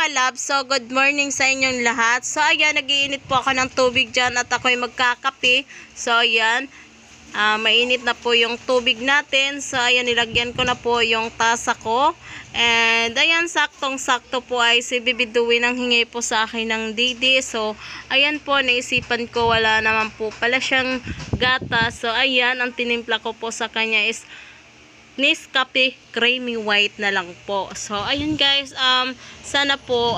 kalab, so good morning sa inyong lahat. So ayan, nagiinit po ako ng tubig dyan at ako'y magkakape. So ayan, mainit na po yung tubig natin. So ayan, nilagyan ko na po yung tasa ko. And ayan, saktong-sakto po ay si Bibiduin ang hingi po sa akin ng Didi. So ayan po, naisipan ko wala naman po pala siyang gata. So ayan, ang tinimpla ko po sa kanya is Nescafe creamy white na lang po. So ayun guys, sana po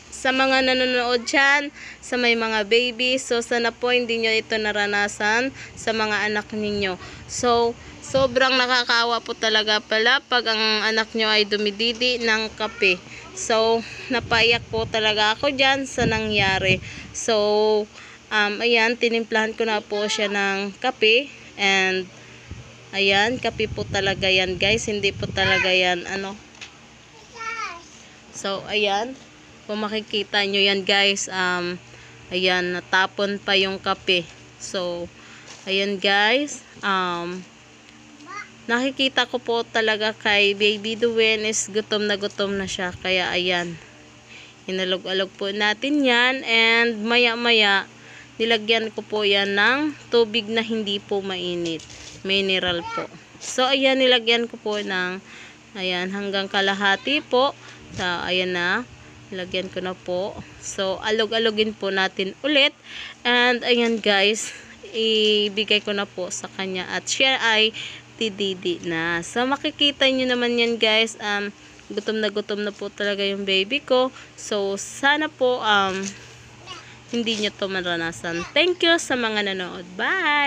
sa mga nanonood dyan, sa may mga baby, so sana po hindi nyo ito naranasan sa mga anak ninyo. So sobrang nakakaawa po talaga pala pag ang anak nyo ay dumididi ng kape. So napaiyak po talaga ako dyan sa nangyari. So ayan, tinimplahan ko na po siya ng kape. And ayan, kape po talaga yan guys, hindi po talaga yan So ayan, kung makikita nyo yan guys, ayan, natapon pa yung kape. So ayan guys, nakikita ko po talaga kay Baby Duwen is gutom na siya. Kaya ayan, inalog-alog po natin yan. And maya maya nilagyan ko po yan ng tubig na hindi po mainit, mineral po. So ayan, nilagyan ko po ng ayan, hanggang kalahati po. So ayan na, nilagyan ko na po. So alog-alogin po natin ulit. And ayan guys, ibigay ko na po sa kanya at siya ay dididi na. So makikita nyo naman yan guys, gutom na po talaga yung baby ko. So sana po hindi nyo to maranasan. Thank you sa mga nanood. Bye!